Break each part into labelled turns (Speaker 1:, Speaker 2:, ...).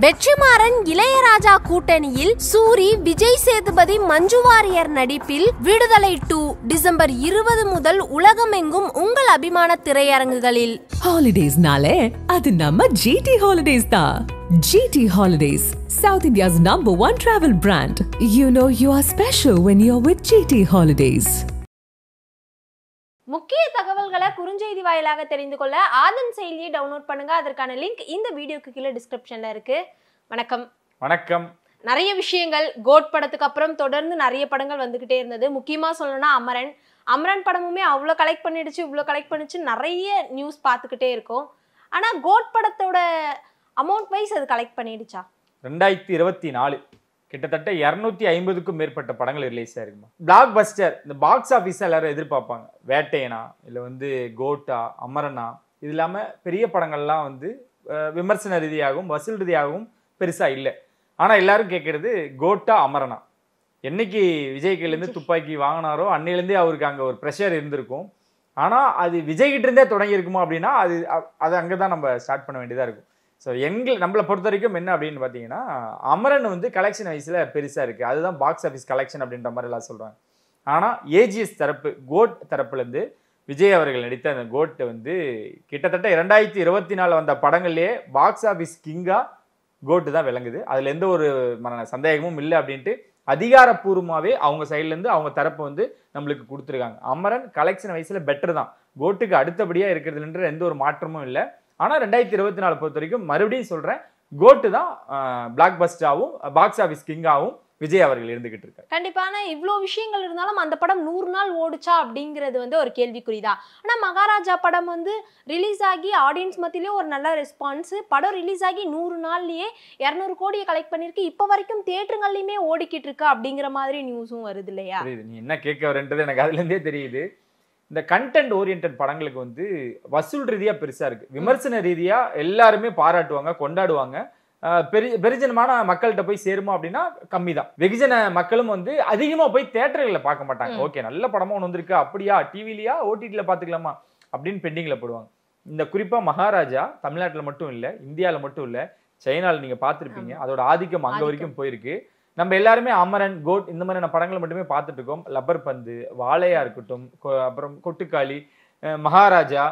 Speaker 1: வெற்றிமாறன் இளையராஜா கூட்டணியில் சூரி, விஜய் சேதுபதி, மஞ்சு வாரியர் நடிப்பில் விடுதலை 2 டிசம்பர் 20 முதல் உலகமெங்கும் உங்கள் அபிமான திரையரங்குகளில்.
Speaker 2: ஹாலிடேஸ்னாலே அது நம்ம GT Holidays தான். GT Holidays, South India's #1 travel brand. You know you are special when you're with GT Holidays.
Speaker 1: முக்கிய தகவல்களை குறுஞ்செய்தி வாயிலாக தெரிந்து கொள்ள ஆதன் செயலியை டவுன்லோட் பண்ணுங்க. அதற்கான லிங்க் இந்த வீடியோக்கு கீழே டிஸ்கிரிப்ஷன்ல இருக்கு. வணக்கம்.
Speaker 3: வணக்கம்.
Speaker 1: நிறைய விஷயங்கள் கோட் படத்துக்கு அப்புறம் தொடர்ந்து நிறைய படங்கள் வந்துகிட்டே இருந்தது. முக்கியமா சொல்லணும்னா அமரன் படமுமே அவ்வளோ கலெக்ட் பண்ணிடுச்சு, இவ்வளோ கலெக்ட் பண்ணிச்சு, நிறைய நியூஸ் பார்த்துக்கிட்டே இருக்கும். ஆனா கோட் படத்தோட அமௌண்ட் வைஸ் அது கலெக்ட் பண்ணிடுச்சா?
Speaker 3: 2024 கிட்டத்தட்ட 250க்கும் மேற்பட்ட படங்கள் ரிலீஸ் ஆயிருக்குமா. பிளாக் பஸ்டர், இந்த பாக்ஸ் ஆஃபீஸ் எல்லாரும் எதிர்பார்ப்பாங்க. வேட்டையனா இல்லை கோட்டா, அமரனா, இது இல்லாமல் பெரிய படங்கள்லாம் விமர்சன ரீதியாகவும் வசூல் ரீதியாகவும் பெருசா இல்லை. ஆனா எல்லாரும் கேட்கறது கோட்டா, அமரனா. என்னைக்கு விஜய் கையிலேருந்து துப்பாக்கி வாங்கினாரோ அன்னையிலேருந்தே அவருக்கு அங்கே ஒரு ப்ரெஷர் இருந்திருக்கும். ஆனா அது விஜய்கிட்ட இருந்தே தொடங்கி இருக்குமா அப்படின்னா அது அங்கதான் நம்ம ஸ்டார்ட் பண்ண வேண்டியதா இருக்கும். ஸோ நம்மளை பொறுத்த வரைக்கும் என்ன அப்படின்னு பார்த்தீங்கன்னா, அமரன் கலெக்ஷன் வைஸில் பெருசாக இருக்குது. அதுதான் பாக்ஸ் ஆஃபீஸ் கலெக்ஷன் அப்படின்ற மாதிரி எல்லாம் சொல்கிறாங்க. ஆனால் ஏஜிஎஸ் தரப்பு, கோட் தரப்புலேருந்து விஜய் அவர்கள் நடித்த அந்த கோட்டை கிட்டத்தட்ட 2024 வந்த படங்கள்லேயே பாக்ஸ் ஆஃபீஸ் கிங்காக கோட்டு தான் விளங்குது. அதில் எந்த ஒரு சந்தேகமும் இல்லை அப்படின்ட்டு அதிகாரப்பூர்வமாகவே அவங்க சைட்லேருந்து அவங்க தரப்பு நம்மளுக்கு கொடுத்துருக்காங்க. அமரன் கலெக்ஷன் வைஸில் பெட்டர் தான், கோட்டுக்கு அடுத்தபடியாக இருக்கிறதுன்ற எந்த ஒரு மாற்றமும் இல்லை. ஆனால் 2024 பொறுத்த வரைக்கும் மறுபடியும் சொல்கிறேன், கோட்டு தான் பிளாக் பஸ்டராகவும் பாக்ஸ் ஆஃபீஸ் கிங்காகவும் விஜய் அவர்கள் இருந்துகிட்டு இருக்காரு.
Speaker 1: கண்டிப்பான இவ்வளோ விஷயங்கள் இருந்தாலும் அந்த படம் 100 நாள் ஓடுச்சா அப்படிங்கிறது ஒரு கேள்விக்குறிதான். ஆனால் மகாராஜா படம் ரிலீஸ் ஆகி ஆடியன்ஸ் மத்தியிலேயே ஒரு நல்ல ரெஸ்பான்ஸ். படம் ரிலீஸ் ஆகி 100 நாள்லயே 200 கோடியை கலெக்ட் பண்ணிருக்கு. இப்போ வரைக்கும் தியேட்டருங்கள்லையுமே ஓடிக்கிட்டு இருக்கு அப்படிங்கிற மாதிரி நியூஸும் வருது இல்லையா?
Speaker 3: நீ என்ன கேட்க வரன்றது எனக்கு அதுலேருந்தே தெரியுது. இந்த கண்டென்ட் ஓரியன்ட் படங்களுக்கு வசூல் ரீதியா பெருசா இருக்கு. விமர்சன ரீதியா எல்லாருமே பாராட்டுவாங்க, கொண்டாடுவாங்க. பெருஜனமான மக்கள்கிட்ட போய் சேருமா அப்படின்னா கம்மி தான். வெகுஜன மக்களும் அதிகமா போய் தியேட்டர்களை பார்க்க மாட்டாங்க. ஓகே, நல்ல படமா ஒன்று வந்திருக்கு, அப்படியா டிவிலியா ஓடிடியில் பார்த்துக்கலாமா அப்படின்னு பெண்டிங்ல போடுவாங்க. இந்த குறிப்பா மகாராஜா தமிழ்நாட்டில் மட்டும் இல்லை, இந்தியாவில் மட்டும் இல்லை, சைனாவில் நீங்க பார்த்துருப்பீங்க. அதோட ஆதிக்கம் அங்க வரைக்கும் போயிருக்கு. நம்ம எல்லாருமே அமரன், கோட் இந்த மாதிரியான படங்களை மட்டுமே பார்த்துட்டு இருக்கோம். லப்பர் பந்து, வாழையா இருக்கட்டும், அப்புறம் கொட்டுக்காளி, மகாராஜா,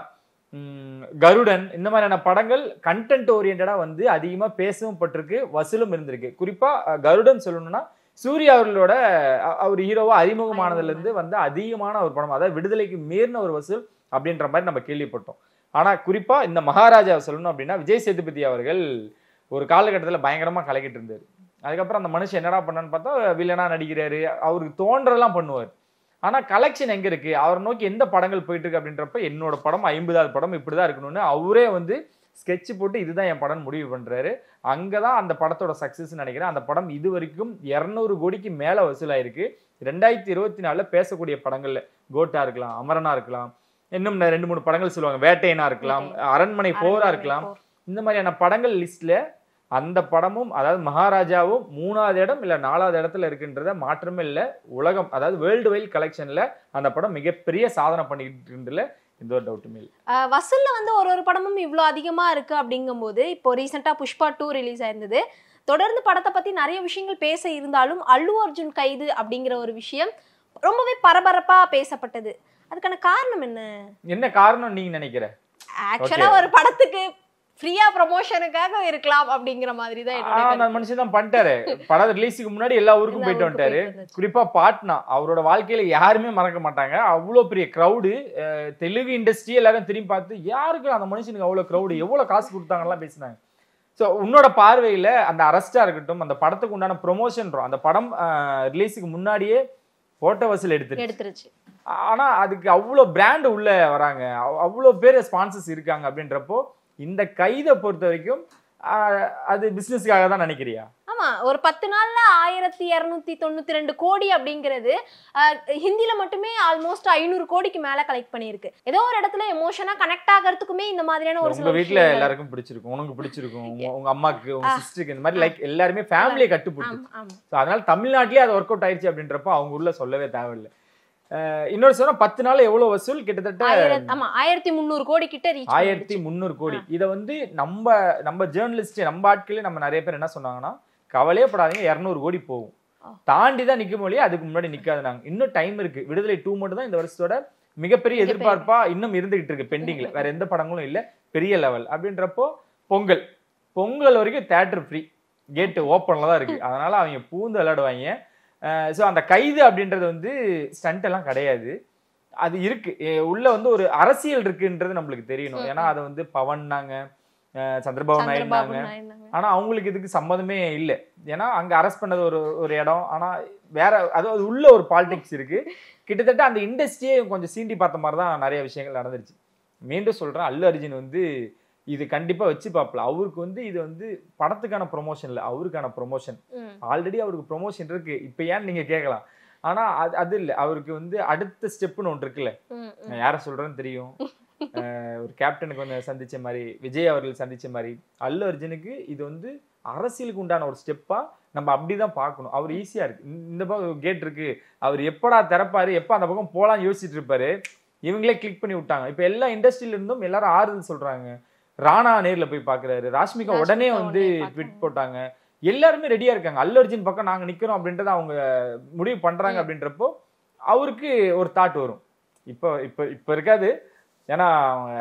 Speaker 3: கருடன், இந்த மாதிரியான படங்கள் கண்டென்ட் ஓரியன்டா அதிகமா பேசவும் பட்டிருக்கு, வசூலும் இருந்திருக்கு. குறிப்பா கருடன் சொல்லணும்னா சூர்யா அவர்களோட அவர் ஹீரோவா அறிமுகமானதுல இருந்து அதிகமான ஒரு படம், அதாவது விடுதலைக்கு மீறின ஒரு வசூல் அப்படின்ற மாதிரி நம்ம கேள்விப்பட்டோம். ஆனா குறிப்பா இந்த மகாராஜாவை சொல்லணும் அப்படின்னா விஜய் சேதுபதி அவர்கள் ஒரு காலகட்டத்தில் பயங்கரமா கலக்கிட்டு இருந்தாரு. அதுக்கப்புறம் அந்த மனுஷன் என்னடா பண்ணான்னு பார்த்தா வில்லனா நடிக்கிறாரு, அவருக்கு தோன்றதெல்லாம் பண்ணுவார். ஆனா கலெக்ஷன் எங்க இருக்கு, அவரை நோக்கி எந்த படங்கள் போயிட்டு இருக்கு அப்படின்றப்ப என்னோட படம் 50வது படம் இப்படிதான் இருக்கணும்னு அவரே ஸ்கெட்ச் போட்டு இதுதான் என் படம் முடிவு பண்றாரு. அங்கதான் அந்த படத்தோட சக்சஸ் நினைக்கிறேன். அந்த படம் இது வரைக்கும் 200 கோடிக்கு மேல வசூலாயிருக்கு. 2024 பேசக்கூடிய படங்கள்ல கோட்டா இருக்கலாம், அமரனா இருக்கலாம், இன்னும் 2-3 படங்கள் சொல்லுவாங்க, வேட்டையனா இருக்கலாம், அரண்மனை 4 இருக்கலாம். இந்த மாதிரியான படங்கள் லிஸ்ட்ல அந்த படமும், அதாவது மகாராஜாவும் 3வது இடம் இல்ல 4வது இடத்துல இருக்குன்றத மாற்றமே இல்லை. உலகம், அதாவது வேர்ல்டு வைட் கலெக்ஷன்ல அந்த படம் மிகப்பெரிய சாதனை பண்ணிட்டு இருந்ததுல எந்த ஒரு டவுட்டுமே இல்லை.
Speaker 1: வசூல்ல ஒரு படமும் இவ்வளோ அதிகமா இருக்கு அப்படிங்கும் போது, இப்போ ரீசெண்டா புஷ்பா 2 ரிலீஸ் ஆயிருந்தது. தொடர்ந்து படத்தை பத்தி நிறைய விஷயங்கள் பேச இருந்தாலும் அல்லு அர்ஜுன் கைது அப்படிங்கிற ஒரு விஷயம் ரொம்பவே பரபரப்பா பேசப்பட்டது. அதுக்கான காரணம் என்ன
Speaker 3: காரணம் நீங்க நினைக்கிற?
Speaker 1: ஆக்சுவலா ஒரு படத்துக்கு ஃப்ரீயா ப்ரமோஷனுக்காக இருக்கலாம் அப்படிங்கிற மாதிரி தான்
Speaker 3: அந்த மனுஷன் தான் பண்ணிட்டாரு. படம் ரிலீஸுக்கு முன்னாடி எல்லா ஊருக்கும் போயிட்டு வந்துட்டாரு. குறிப்பா பாட்னா, அவரோட வாழ்க்கையில யாருமே மறக்க மாட்டாங்க. அவ்வளோ பெரிய க்ரௌடு, தெலுங்கு இண்டஸ்ட்ரி எல்லாரும் திரும்பி பார்த்து யாருக்கு அந்த மனுஷனுக்கு அவ்வளோ க்ரௌடு, எவ்வளோ காசு கொடுத்தாங்கலாம் பேசினாங்க. ஸோ உன்னோட பார்வையில அந்த அரெஸ்டா இருக்கட்டும், அந்த படத்துக்கு உண்டான ப்ரொமோஷன், அந்த படம் ரிலீஸுக்கு முன்னாடியே போட்டோ வசூல் எடுத்துருச்சு. ஆனா அதுக்கு அவ்வளோ பிராண்ட் உள்ள வராங்க, அவ்வளோ பேர் ஸ்பான்சர்ஸ் இருக்காங்க அப்படின்றப்போ இந்த கைதை பொறுத்த வரைக்கும் அது பிசினஸ்க்காக தான் நினைக்கிறியா?
Speaker 1: ஆமா, ஒரு 10 நாள்ல 1292 கோடி அப்படிங்கிறது ஹிந்தில மட்டுமே ஆல்மோஸ்ட் 500 கோடிக்கு மேல கலெக்ட் பண்ணிருக்கு. ஏதோ ஒரு இடத்துல எமோஷனா கனெக்ட் ஆகிறதுக்குமே இந்த மாதிரியான ஒரு
Speaker 3: உங்க வீட்ல எல்லாருக்கும் பிடிச்சிருக்கும், உனக்கு பிடிச்சிருக்கும், உங்க அம்மாக்கு, உங்க சிஸ்டருக்கு, இந்த மாதிரி லைக் எல்லாருமே ஃபேமிலியை கட்டுப்பட்டு. அதனால தமிழ்நாட்டிலேயே அது ஒர்க் அவுட் ஆயிடுச்சு அப்படின்றப்ப அவங்க ஊர்ல சொல்லவே தேவையில்லை. இன்னொரு சொன்னா 10 நாள் எவ்வளவு வசூல்? கிட்டத்தட்ட
Speaker 1: 1300 கோடி கிட்ட ரீச்.
Speaker 3: 1300 கோடி. இதை வந்து நம்ம ஜேர்னலிஸ்ட் நம்ம ஆட்களே நம்ம நிறைய பேர் என்ன சொன்னாங்கன்னா, கவலையே படாதீங்க 200 கோடி போகும், தாண்டி தான் நிக்கும் மொழியே, அதுக்கு முன்னாடி நிக்காது. நாங்க இன்னும் டைம் இருக்கு. விடுதலை 2 மட்டும் தான் இந்த வருஷத்தோட மிகப்பெரிய எதிர்பார்ப்பா இன்னும் இருந்துகிட்டு இருக்கு பெண்டிங்ல. வேற எந்த படங்களும் இல்ல பெரிய லெவல். அப்படின்றப்போ பொங்கல் வரைக்கும் தியேட்டர் ஃப்ரீ, கேட் ஓப்பன்ல தான் இருக்கு. அதனால அவங்க பூந்து விளையாடுவாங்க. ஸோ அந்த கைது அப்படின்றது வந்து ஸ்டண்ட் எல்லாம் கிடையாது, அது இருக்கு உள்ள வந்து ஒரு அரசியல் இருக்குன்றது நம்மளுக்கு தெரியணும். ஏன்னா அதை வந்து பவன்னாங்க, சந்திரபாபு நாயுடுனாங்க. ஆனா அவங்களுக்கு இதுக்கு சம்மதமே இல்லை. ஏன்னா அங்க அரெஸ்ட் பண்ணது ஒரு இடம், ஆனா வேற அதாவது உள்ள ஒரு பாலிடிக்ஸ் இருக்கு. கிட்டத்தட்ட அந்த இண்டஸ்ட்ரியே கொஞ்சம் சீண்டி பார்த்த மாதிரி தான் நிறைய விஷயங்கள் நடந்துருச்சு. மீண்டும் சொல்றேன், அல்லு அர்ஜுன் வந்து இது கண்டிப்பா வச்சு பார்ப்பல. அவருக்கு வந்து இது வந்து படத்துக்கான ப்ரொமோஷன் இல்லை, அவருக்கான ப்ரொமோஷன். ஆல்ரெடி அவருக்கு ப்ரொமோஷன் இருக்கு. இப்ப ஏன்னு நீங்க கேட்கலாம். ஆனா அது இல்லை, அவருக்கு வந்து அடுத்த ஸ்டெப்னு ஒன்று இருக்குல்ல. நான் யார சொல்றேன்னு தெரியும். ஒரு கேப்டனுக்கு வந்து சந்திச்ச மாதிரி, விஜய் அவர்கள் சந்திச்ச மாதிரி, அல்லு அர்ஜுனுக்கு இது வந்து அரசியலுக்கு உண்டான ஒரு ஸ்டெப்பா நம்ம அப்படிதான் பார்க்கணும். அவர் ஈஸியா இருக்கு, இந்த பக்கம் கேட் இருக்கு, அவர் எப்படா திறப்பாரு, எப்ப அந்த பக்கம் போலாம் யோசிச்சுட்டு இருப்பாரு. இவங்களே கிளிக் பண்ணி விட்டாங்க. இப்ப எல்லா இண்டஸ்ட்ரியில இருந்தும் எல்லாரும் ஆறுதல் சொல்றாங்க. ராணா நேர்ல போய் பாக்குறாரு, ராஷ்மிகா உடனே வந்து ட்வீட் போட்டாங்க. எல்லாருமே ரெடியா இருக்காங்க. அல்லு அர்ஜுன் பக்கம் நாங்க நிக்கிறோம் அப்படின்றத அவங்க முடிவு பண்றாங்க. அப்படின்றப்போ அவருக்கு ஒரு தாட் வரும். இப்ப இருக்காது, ஏன்னா அவங்க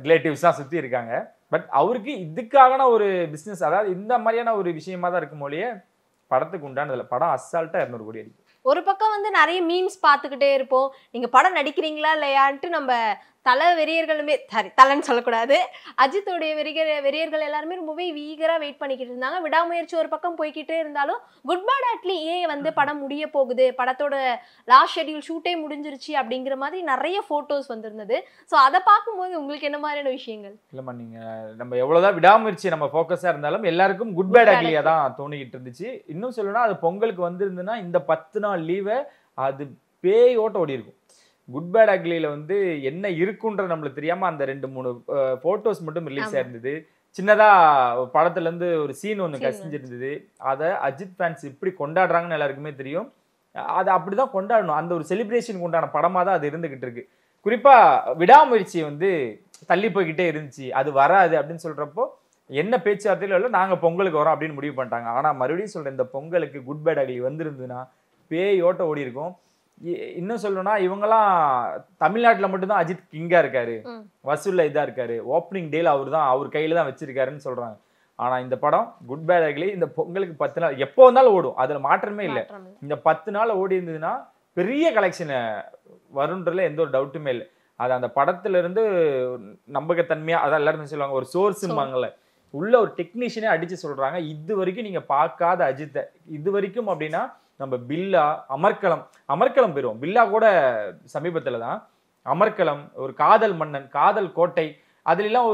Speaker 3: ரிலேட்டிவ்ஸ் தான் சுத்தி இருக்காங்க. பட் அவருக்கு இதுக்கான ஒரு பிசினஸ், அதாவது இந்த மாதிரியான ஒரு விஷயமா தான் இருக்கும் மொழியே. படத்துக்கு உண்டானதுல படம் அசால்ட்டா 200 கோடி அடிக்கும்.
Speaker 1: ஒரு பக்கம் வந்து நிறைய மீம்ஸ் பார்த்துக்கிட்டே இருப்போம், நீங்க படம் நடிக்கிறீங்களா இல்லையான்ட்டு. நம்ம தலை வெறியர்களுமே, தலைன்னு சொல்லக்கூடாது, அஜித்தோடைய வெறியர்கள் எல்லாருமே ரொம்பவே வீகரா வெயிட் பண்ணிக்கிட்டு இருந்தாங்க. விடாமுயற்சி ஒரு பக்கம் போய்கிட்டே இருந்தாலும் குட் பேட் அட்லி ஏன் வந்து படம் முடிய போகுது, படத்தோட லாஸ்ட் ஷெட்யூல் ஷூட்டே முடிஞ்சிருச்சு அப்படிங்கிற மாதிரி நிறைய போட்டோஸ் வந்திருந்தது. ஸோ அதை பார்க்கும்போது உங்களுக்கு என்ன மாதிரியான விஷயங்கள்?
Speaker 3: இல்லம்மா, நீங்க நம்ம எவ்வளவுதான் விடாமுயற்சி நம்ம ஃபோக்கஸா இருந்தாலும் எல்லாருக்கும் குட் பேட் அட்லியா தான் தோணிக்கிட்டு இருந்துச்சு. இன்னும் சொல்லணும்னா அது பொங்கலுக்கு வந்திருந்துன்னா இந்த 10 நாள் லீவை அது பேய் ஓட்ட ஓடி இருக்கும். குட் பேட் அக்லியில வந்து என்ன இருக்குன்றது நம்மளுக்கு தெரியாம அந்த 2-3 போட்டோஸ் மட்டும் ரிலீஸ் ஆயிருந்தது. சின்னதா படத்துல இருந்து ஒரு சீன் ஒன்று கசிஞ்சிருந்தது. அதை அஜித் ஃபேன்ஸ் இப்படி கொண்டாடுறாங்கன்னு எல்லாருக்குமே தெரியும். அதை அப்படிதான் கொண்டாடணும். அந்த ஒரு செலிப்ரேஷனுக்கு உண்டான படமா தான் அது இருந்துகிட்டு இருக்கு. குறிப்பா விடாமுயற்சி வந்து தள்ளி போய்கிட்டே இருந்துச்சு, அது வராது அப்படின்னு சொல்றப்போ என்ன பேச்சுவார்த்தையில இல்லை, நாங்க பொங்கலுக்கு வரோம் அப்படின்னு முடிவு பண்ணிட்டாங்க. ஆனா மறுபடியும் சொல்றேன், இந்த பொங்கலுக்கு குட் பேட் அக்லி வந்திருந்ததுன்னா பேய் ஓட்ட ஓடி இருக்கும். இன்னும் சொல்லணும்னா இவங்கெல்லாம் தமிழ்நாட்டுல மட்டும்தான் அஜித் கிங்கா இருக்காரு, வசூல்ல இதா இருக்காரு, ஓப்பனிங் டேல அவர் கையில தான் வச்சிருக்காருன்னு சொல்றாங்க. ஆனா இந்த படம் குட் பேட் அக்லி இந்த பொங்கலுக்கு 10 நாள் எப்போ வந்தாலும் ஓடும், அதுல மாற்றமே இல்லை. இந்த 10 நாள் ஓடி இருந்ததுன்னா பெரிய கலெக்ஷன் வரும்ன்றதுல எந்த ஒரு டவுட்டுமே இல்லை. அது அந்த படத்துல இருந்து நம்பகத்தன்மையா, அதான் எல்லாரும் சொல்லுவாங்க ஒரு சோர்ஸுமாங்கல்ல, உள்ள ஒரு டெக்னீஷியனே அடிச்சு சொல்றாங்க, இது வரைக்கும் நீங்க பார்க்காத அஜித்தை இது வரைக்கும். அப்படின்னா நம்ம பில்லா, அமர்க்களம் பெறுவோம். பில்லா கூட சமீபத்துல தான், அமர்க்களம், ஒரு காதல் மன்னன், காதல் கோட்டை, அதுல எல்லாம்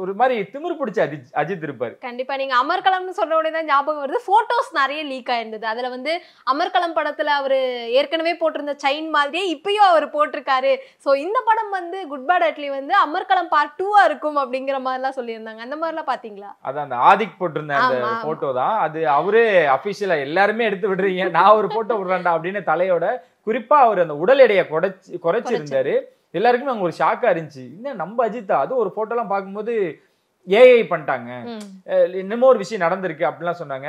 Speaker 3: ஒரு மாதிரி திமிரு பிடிச்ச அஜித் இருப்பாரு.
Speaker 1: கண்டிப்பா நீங்க அமர்க்களம்னு சொல்ற உடனே தான் ஞாபகம் வருது, போட்டோஸ் நிறைய லீக் ஆயிருந்தது. அதுல வந்து அமர்க்களம் படத்துல அவரு ஏற்கனவே போட்டிருந்த செயின் மாதிரியே இப்பயும் அவர் போட்டிருக்காரு. சோ இந்த படம் வந்து குட் பேட் அட்லி வந்து அமர்க்களம் பார்ட் 2 இருக்கும் அப்படிங்கிற மாதிரி எல்லாம் சொல்லியிருந்தாங்க. அந்த மாதிரி எல்லாம் பாத்தீங்களா?
Speaker 3: அதான் அந்த ஆதிக் போட்டிருந்த அந்த போட்டோ தான் அது. அவரே அபிஷியலா எல்லாருமே எடுத்து விடுறீங்க, நான் ஒரு போட்டோ விடுறேன்டா அப்படின்னு தலையோட, குறிப்பா அவர் அந்த உடல் எடையை குறைச்சிருந்தாரு. எல்லாருக்குமே அவங்க ஒரு ஷாக்கா இருந்துச்சு, இன்னும் நம்ம அஜித்தா, அது ஒரு போட்டோ எல்லாம் பார்க்கும்போது ஏஐ பண்ணிட்டாங்க, இன்னமும் ஒரு விஷயம் நடந்திருக்கு அப்படிலாம் சொன்னாங்க.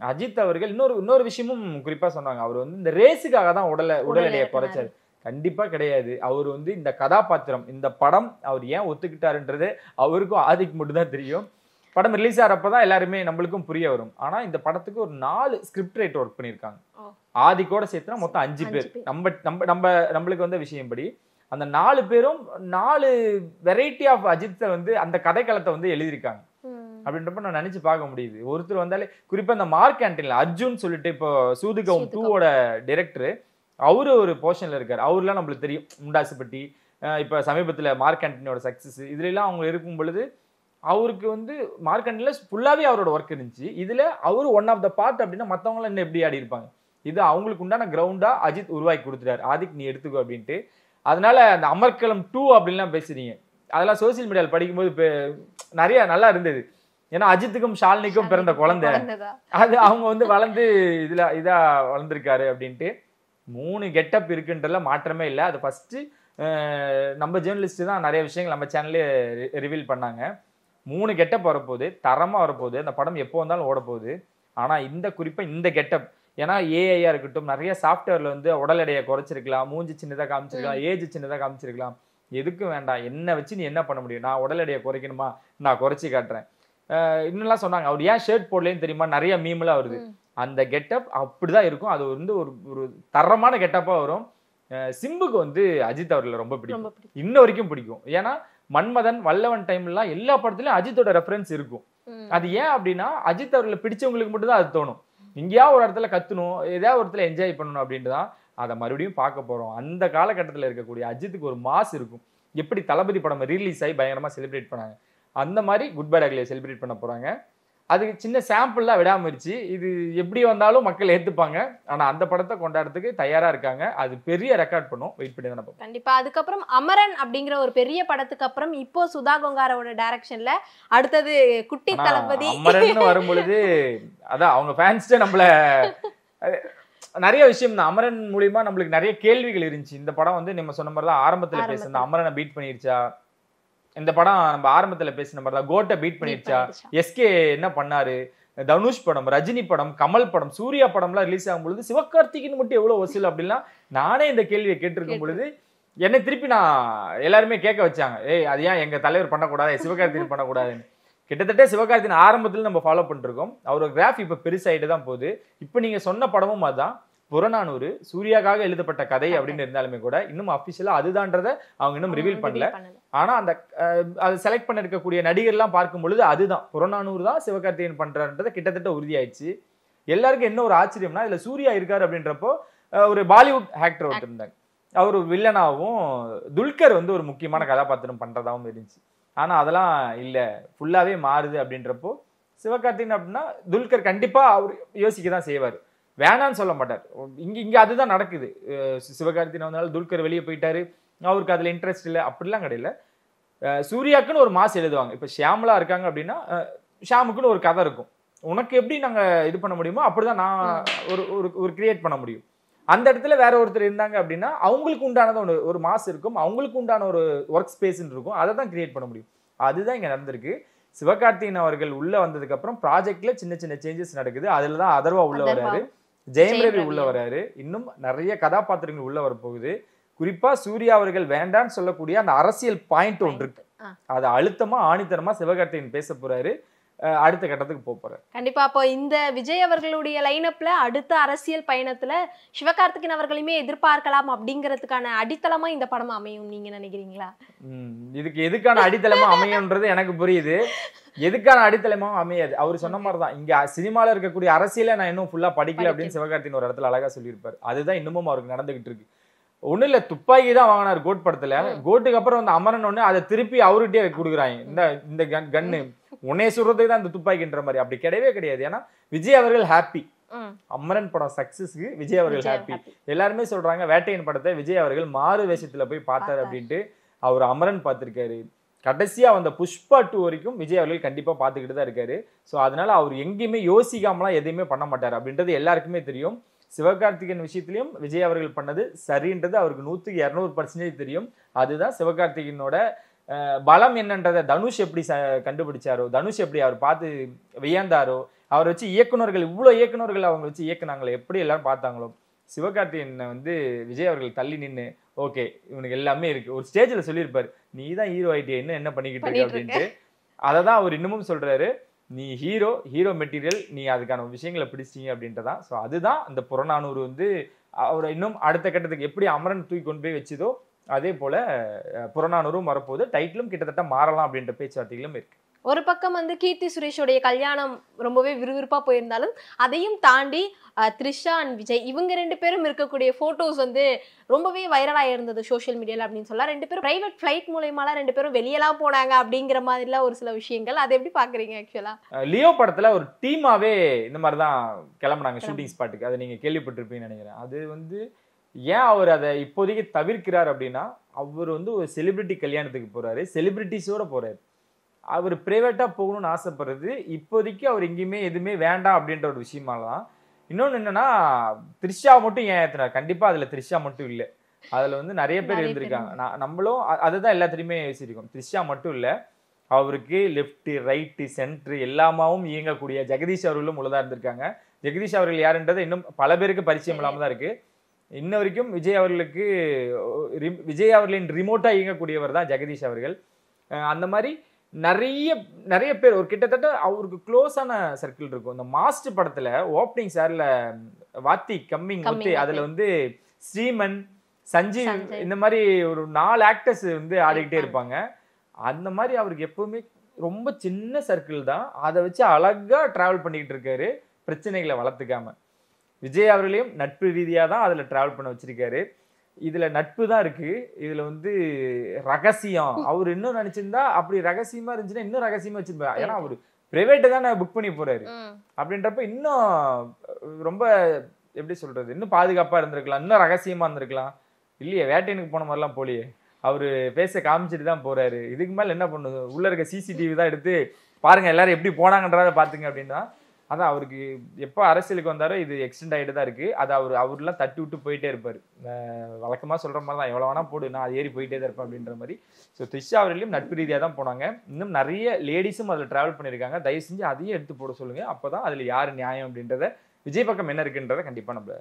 Speaker 3: அஜித் அவர்கள் இன்னொரு விஷயமும் குறிப்பா சொன்னாங்க, அவர் வந்து இந்த ரேஸுக்காக தான் உடல் எடையை குறைச்சாரு. கண்டிப்பா கிடையாது. அவர் வந்து இந்த கதாபாத்திரம், இந்த படம் அவர் ஏன் ஒத்துக்கிட்டாருன்றது அவருக்கும் ஆதிக்கு மட்டும் தான் தெரியும். படம் ரிலீஸ் ஆகிறப்பதான் எல்லாருமே நம்மளுக்கும் புரிய வரும். ஆனா இந்த படத்துக்கு ஒரு 4 ஸ்கிரிப்ட் ரைட்டர் ஒர்க் பண்ணியிருக்காங்க. ஆதிக்கோட சேர்த்துனா மொத்தம் 5 பேர். நம்மளுக்கு வந்த விஷயம் படி அந்த 4 பேரும் 4 வெரைட்டி ஆஃப் அஜித்தை வந்து அந்த கதைக்களத்தை வந்து எழுதியிருக்காங்க. அப்படின்றப்ப நான் நினைச்சு பார்க்க முடியுது. ஒருத்தர் வந்தாலே, குறிப்பா இந்த மார்க் ஆண்டனில அர்ஜுன் சொல்லிட்டு இப்போ சூதுகவும் 2ஓட டைரக்டர், அவரு ஒரு போர்ஷன்ல இருக்காரு. அவர்லாம் நம்மளுக்கு தெரியும், முண்டாசுப்பட்டி, இப்ப சமீபத்துல மார்க் ஆண்டனியோட சக்சஸ், இதுல எல்லாம் அவங்க இருக்கும் பொழுது அவருக்கு வந்து மார்க் ஆண்டனில ஃபுல்லாவே அவரோட ஒர்க் இருந்துச்சு. இதுல அவரு ஒன் ஆஃப் த பார்ட் அப்படின்னா மத்தவங்க என்ன எப்படி ஆடி இருப்பாங்க, இது அவங்களுக்கு உண்டான கிரவுண்டா அஜித் உருவாக்கி கொடுத்துட்டாரு. ஆதிக் நீ எடுத்துக்கோ அப்படின்ட்டு. அதனால அந்த அமர்க்களம் 2 அப்படின்லாம் பேசுறீங்க, அதெல்லாம் சோசியல் மீடியாவில் படிக்கும்போது நிறைய நல்லா இருந்தது. ஏன்னா அஜித்துக்கும் ஷாலினிக்கும் பிறந்த குழந்தை, அது அவங்க வந்து வளர்ந்து இதா வளர்ந்துருக்காரு அப்படின்ட்டு. 3 கெட்டப் இருக்குன்றதுல மாற்றமே இல்லை. அது ஃபர்ஸ்ட் நம்ம ஜேர்னலிஸ்ட் தான் நிறைய விஷயங்கள் நம்ம சேனல்லே ரிவீல் பண்ணாங்க. 3 கெட்டப் வரப்போகுது, தரமா வரப்போகுது. அந்த படம் எப்போ வந்தாலும் ஓட போகுது. ஆனா இந்த குறிப்பா இந்த கெட்டப், ஏன்னா ஏஐயா இருக்கட்டும், நிறைய சாஃப்ட்வேர்ல வந்து உடல் எடையை குறைச்சிருக்கலாம், மூஞ்சி சின்னதா காமிச்சிருக்கலாம், ஏஜ் சின்னதா காமிச்சிருக்கலாம். எதுக்கும் வேண்டாம், என்ன வச்சு நீ என்ன பண்ண முடியும்? நான் உடல் எடையை குறைக்கணுமா, நான் குறைச்சி காட்டுறேன். இன்னும்லாம் சொன்னாங்க, அவர் ஏன் ஷர்ட் போடலன்னு தெரியுமா, நிறைய மீம்லாம் வருது. அந்த கெட்டப் அப்படிதான் இருக்கும். அது வந்து ஒரு தரமான கெட்டப்பா வரும். சிம்புக்கு வந்து அஜித் அவர்களை ரொம்ப பிடிக்கும், இன்ன வரைக்கும் பிடிக்கும். ஏன்னா மன்மதன், வல்லவன் டைம்லாம் எல்லா படத்துலயும் அஜித்தோட ரெஃபரன்ஸ் இருக்கும். அது ஏன் அப்படின்னா அஜித் அவர்களை பிடிச்சவங்களுக்கு மட்டும் தான் அது தோணும். எங்கேயாவது ஒரு இடத்துல கத்தணும், ஏதாவது ஒரு இடத்துல என்ஜாய் பண்ணணும் அப்படின்ட்டு தான் அதை மறுபடியும் பார்க்க போறோம். அந்த காலகட்டத்தில் இருக்கக்கூடிய அஜித்துக்கு ஒரு மாஸ் இருக்கும். எப்படி தளபதி படம் ரிலீஸ் ஆகி பயங்கரமா செலிப்ரேட் பண்ணாங்க, அந்த மாதிரி குட் பை டாக்லியை செலிப்ரேட் பண்ண போறாங்க. அதுக்கு சின்ன சாம்பிள்லாம் விடாமருச்சு. இது எப்படி வந்தாலும் மக்கள் ஏத்துப்பாங்க. ஆனா அந்த படத்தை கொண்டாடுறதுக்கு தயாரா இருக்காங்க. அது பெரிய ரெக்கார்ட் பண்ணும், வெயிட் பண்ணி தான் பார்ப்போம்.
Speaker 1: கண்டிப்பா. அதுக்கப்புறம் அமரன் அப்படிங்கிற ஒரு பெரிய படத்துக்கு அப்புறம் இப்போ சுதா கொங்காராவோட டைரக்ஷன்ல அடுத்தது குட்டி தளபதி
Speaker 3: அமரன் வரும்பொழுது அதான் அவங்க ஃபேன்ஸ்டே நம்மள நிறைய விஷயம் தான். அமரன் மூலியமா நம்மளுக்கு நிறைய கேள்விகள் இருந்துச்சு. இந்த படம் வந்து நம்ம சொன்ன மாதிரி தான் ஆரம்பத்துல பேசுன அமரனை பீட் பண்ணிருச்சா, இந்த படம் நம்ம ஆரம்பத்துல பேசின மாதிரி தான் கோட்டை பீட் பண்ணிருச்சா, எஸ்கே என்ன பண்ணாரு, தனுஷ் படம், ரஜினி படம், கமல் படம், சூர்யா படம்லாம் ரிலீஸ் ஆகும் பொழுது சிவகார்த்திகேயன் மட்டும் எவ்வளவு வசூல் அப்படின்னா நானே இந்த கேள்வியை கேட்டிருக்கும் பொழுது என்னை திருப்பி நான் எல்லாருமே கேட்க வச்சாங்க, அது ஏன் எங்க தலைவர் பண்ணக்கூடாது, சிவகார்த்திகேயன் பண்ணக்கூடாதுன்னு. கிட்டத்தட்ட சிவகார்த்திகேயன் ஆரம்பத்துல நம்ம ஃபாலோ பண்ணிருக்கோம். அவரோட கிராஃப் இப்ப பெருசாயிட்டு தான் போகுது. இப்ப நீங்க சொன்ன படமும் அதுதான், புறநானூறு சூர்யாக்காக எழுதப்பட்ட கதை அப்படின்னு இருந்தாலுமே கூட இன்னும் அபிஷியலா அதுதான்றதை அவங்க இன்னும் ரிவீல் பண்ணல. ஆனா அந்த அது செலக்ட் பண்ண இருக்கக்கூடிய நடிகர்லாம் பார்க்கும் பொழுது அதுதான் புறநானூறு தான் சிவகார்த்திகேயன் பண்றன்றது கிட்டத்தட்ட உறுதியாயிடுச்சு. எல்லாருக்கும் என்ன ஒரு ஆச்சரியம்னா இதுல சூர்யா இருக்காரு அப்படின்றப்போ ஒரு பாலிவுட் ஆக்டர் ஒருத்தர் இருந்தாங்க, அவர் வில்லனாவும் துல்கர் வந்து ஒரு முக்கியமான கதாபாத்திரம் பண்றதாவும் இருந்துச்சு. ஆனா அதெல்லாம் இல்ல, ஃபுல்லாவே மாறுது அப்படின்றப்போ சிவகார்த்திகேயன் அப்படின்னா துல்கர் கண்டிப்பா அவர் யோசிக்க தான் செய்வார், வேணான்னு சொல்ல மாட்டார். இங்க அதுதான் நடக்குது. சிவகார்த்திகேயன் வந்தாலும் துல்கர் வெளியே போயிட்டாரு, அவருக்கு அதுல இன்ட்ரெஸ்ட் இல்லை அப்படிலாம் கிடையாது. சூர்யாக்குன்னு ஒரு மாஸ் எழுதுவாங்க. இப்ப ஷியாமலா இருக்காங்க அப்படின்னா ஷியாமுக்குன்னு ஒரு கதை இருக்கும். உனக்கு எப்படி நாங்க இது பண்ண முடியுமோ அப்படிதான் நான் ஒரு கிரியேட் பண்ண முடியும். அந்த இடத்துல வேற ஒருத்தர் இருந்தாங்க அப்படின்னா அவங்களுக்கு உண்டானது ஒரு மாஸ் இருக்கும், அவங்களுக்கு உண்டான ஒரு ஒர்க் ஸ்பேஸ் இருக்கும், அதை தான் கிரியேட் பண்ண முடியும். அதுதான் இங்க நடந்திருக்கு. சிவகார்த்திகேயன் அவர்கள் உள்ள வந்ததுக்கு அப்புறம் ப்ராஜெக்ட்ல சின்ன சின்ன சேஞ்சஸ் நடக்குது. அதுலதான் அதர்வா உள்ள வராரு, ஜெயம் ரவி உள்ள வராரு, இன்னும் நிறைய கதாபாத்திரங்கள் உள்ள வரப்போகுது. குறிப்பா சூர்யா அவர்கள் வேண்டான்னு சொல்லக்கூடிய அந்த அரசியல் பாயிண்ட் ஒன்று இருக்கு, அதை அழுத்தமா ஆணித்தரமா சிவகார்த்திகேயன் பேச போறாரு, அடுத்த கட்டத்துக்கு போறாரு.
Speaker 1: கண்டிப்பா. அப்போ இந்த விஜய் அவர்களுடைய லைனப்ல அடுத்த அரசியல் பயணத்துல சிவகார்த்திகேயன் அவர்களையுமே எதிர்பார்க்கலாம் அப்படிங்கிறதுக்கான அடித்தளமா இந்த படம் அமையும் நீங்க நினைக்கிறீங்களா?
Speaker 3: இதுக்கு எதுக்கான அடித்தளமா அமையும்ன்றது எனக்கு புரியுது, எதுக்கான அடித்தளமா அமையாது. அவர் சொன்ன மாதிரிதான் இங்க சினிமால இருக்கக்கூடிய அரசியல நான் இன்னும் ஃபுல்லா படிக்கல அப்படின்னு சிவகார்த்திகேயன் ஒரு இடத்துல அழகா சொல்லியிருப்பாரு. அதுதான் இன்னமும் அவருக்கு நடந்துகிட்டு இருக்கு. ஒண்ணு இல்ல, துப்பாக்கி தான் வாங்கினார் கோட் படத்துல, கோட்டுக்கு அப்புறம் வந்து அமரன் ஒண்ணு அதை திருப்பி அவர்கிட்டயே கொடுக்குறாங்க, இந்த கன்னு உன்னே சொல்றதுக்கு தான் இந்த துப்பாக்கின்ற மாதிரி. அப்படி கிடையவே கிடையாது. ஏன்னா விஜய் அவர்கள் ஹாப்பி, அமரன் படம் சக்சஸ்க்கு விஜய் அவர்கள் ஹாப்பி. எல்லாருமே சொல்றாங்க வேட்டையன் படத்தை விஜய் அவர்கள் மாறு வேஷத்துல போய் பார்த்தாரு அப்படின்ட்டு. அவர் அமரன் பார்த்திருக்காரு, கடைசியா வந்த புஷ்பா 2 வரைக்கும் விஜய் அவர்கள் கண்டிப்பா பார்த்துக்கிட்டு தான் இருக்காரு. ஸோ அதனால அவர் எங்கேயுமே யோசிக்காமலாம் எதையுமே பண்ண மாட்டார் அப்படின்றது எல்லாருக்குமே தெரியும். சிவகார்த்திகேயன் விஷயத்திலையும் விஜய் அவர்கள் பண்ணது சரின்றது அவருக்கு 100-200% தெரியும். அதுதான் சிவகார்த்திகேயனோட பலம் என்னன்றதை தனுஷ் எப்படி கண்டுபிடிச்சாரோ, தனுஷ் எப்படி அவர் பார்த்து வியந்தாரோ, அவர் வச்சு இயக்குநர்கள் இவ்வளவு இயக்குநர்கள் அவங்க வச்சு இயக்குனாங்களோ, எப்படி எல்லாரும் பார்த்தாங்களோ, சிவகார்த்திகேயனை வந்து விஜய் அவர்கள் தள்ளி நின்று ஓகே இவனுக்கு எல்லாமே இருக்கு. ஒரு ஸ்டேஜ்ல சொல்லியிருப்பாரு, நீ தான் ஹீரோ ஆயிட்டே என்ன பண்ணிக்கிட்டு இருக்க அப்படின்ட்டு. அதை தான் அவர் இன்னமும் சொல்றாரு, நீ ஹீரோ மெட்டீரியல், நீ அதுக்கான விஷயங்களை பிடிச்சிட்டீங்க அப்படின்றதான். ஸோ அதுதான் அந்த புறநானூறு வந்து அவரை இன்னும் அடுத்த கட்டத்துக்கு எப்படி அமரன் தூக்கி கொண்டு போய் வச்சுதோ அதே போல புறநானூறும் வரப்போகுது. டைட்டிலும் கிட்டத்தட்ட மாறலாம் அப்படின்ற பேச்சுவார்த்தைகளும் இருக்கு.
Speaker 1: ஒரு பக்கம் வந்து கீர்த்தி சுரேஷோடைய கல்யாணம் ரொம்பவே விறுவிறுப்பா போயிருந்தாலும் அதையும் தாண்டி த்ரிஷா அண்ட் விஜய் இவங்க 2 பேரும் இருக்கக்கூடிய போட்டோஸ் வந்து ரொம்பவே வைரலா இருந்தது சோஷியல் மீடியால அப்படின்னு சொல்லலாம். 2 பேரும் பிரைவேட் ஃபிளைட் மூலயமாலாம் 2 பேரும் வெளியெல்லாம் போனாங்க அப்படிங்கிற மாதிரிலாம் ஒரு சில விஷயங்கள். அதை எப்படி பாக்குறீங்க? ஆக்சுவலா
Speaker 3: லியோ படத்துல ஒரு டீமாவே இந்த மாதிரிதான் கிளம்புனாங்க ஷூட்டிங் ஸ்பாட்டுக்கு. அதை நீங்க கேள்விப்பட்டிருப்பீங்கன்னு நினைக்கிறேன். அது வந்து ஏன் அவர் அதை இப்போதைக்கு தவிர்க்கிறார் அப்படின்னா, அவர் வந்து ஒரு செலிபிரிட்டி கல்யாணத்துக்கு போறாரு, செலிபிரிட்டிஸோட போறாரு. அவர் பிரைவேட்டா போகணும்னு ஆசைப்படுறது இப்போதைக்கு அவர் எங்கேயுமே எதுவுமே வேண்டாம் அப்படின்ற ஒரு விஷயமாலாம். இன்னொன்னு என்னன்னா த்ரிஷா மட்டும் ஏன் ஏத்துனார்? கண்டிப்பா அதுல த்ரிஷா மட்டும் இல்ல, அதுல வந்து நிறைய பேர் இருந்திருக்காங்க. நம்மளும் அதுதான் எல்லாத்துலயுமே யோசிச்சிருக்கோம். த்ரிஷா மட்டும் இல்ல, அவருக்கு லெஃப்ட் ரைட்டு சென்டர் எல்லாமாவும் இயங்கக்கூடிய ஜெகதீஷ் அவர்களும் உள்ளதா இருந்திருக்காங்க. ஜெகதீஷ் அவர்கள் யாருன்றது இன்னும் பல பேருக்கு பரிச்சயம் இல்லாம தான் இருக்கு. இன்ன வரைக்கும் விஜய் அவர்களின் ரிமோட்டா இயங்கக்கூடியவர் தான் ஜெகதீஷ் அவர்கள். அந்த மாதிரி நிறைய பேர் ஒரு கிட்டத்தட்ட அவருக்கு க்ளோஸான சர்க்கிள் இருக்கும். இந்த மாஸ்டர் படத்துல ஓப்பனிங் சார்ல வாத்தி கம்மிங் வந்து அதுல வந்து ஸ்ரீமன் சஞ்சீவ் இந்த மாதிரி ஒரு 4 ஆக்டர்ஸ் வந்து ஆடிக்கிட்டே இருப்பாங்க. அந்த மாதிரி அவருக்கு எப்பவுமே ரொம்ப சின்ன சர்க்கிள் தான், அதை வச்சு அழகா டிராவல் பண்ணிக்கிட்டு இருக்காரு, பிரச்சனைகளை வளர்த்துக்காம. விஜய் அவர்களையும் நட்பு ரீதியா தான் அதுல டிராவல் பண்ண வச்சிருக்காரு. இதுல நட்பு தான் இருக்கு, இதுல வந்து ரகசியம் அவர் இன்னும் நினைச்சிருந்தா அப்படி ரகசியமா இருந்துச்சுன்னா இன்னும் ரகசியமா வச்சிருப்பா. ஏன்னா அவரு பிரைவேட்டை தான் புக் பண்ணி போறாரு. அப்படின்றப்ப இன்னும் ரொம்ப எப்படி சொல்றது, இன்னும் பாதுகாப்பா இருந்திருக்கலாம், இன்னும் ரகசியமா இருந்திருக்கலாம். இல்லையே, வேட்டையனுக்கு போன மாதிரிலாம் போலியே, அவரு பேச காமிச்சிட்டு தான் போறாரு. இதுக்கு மேல என்ன பண்ணுது, உள்ள இருக்க சிசிடிவி தான் எடுத்து பாருங்க எல்லாரும் எப்படி போனாங்கன்றத பாத்துங்க அப்படின்னா. அதான் அவருக்கு எப்போ அரசியலுக்கு வந்தாரோ இது எக்ஸ்டெண்ட் ஆகிட்டு தான் இருக்கு. அது அவர்லாம் தட்டி விட்டு போயிட்டே இருப்பாரு. வழக்கமா சொல்ற மாதிரி தான், எவ்வளவு வேணா போடு, நான் அது ஏறி போயிட்டே தான் இருப்பேன் அப்படின்ற மாதிரி. ஸோ த்ரிஷா அவர்களையும் நட்பு ரீதியாக தான் போனாங்க. இன்னும் நிறைய லேடிஸும் அதில் டிராவல் பண்ணியிருக்காங்க. தயவு செஞ்சு அதையும் எடுத்து போட சொல்லுங்க. அப்போதான் அதுல யாரு நியாயம் அப்படின்றத, விஜய் பக்கம் என்ன இருக்குன்றத கண்டிப்பா நம்ம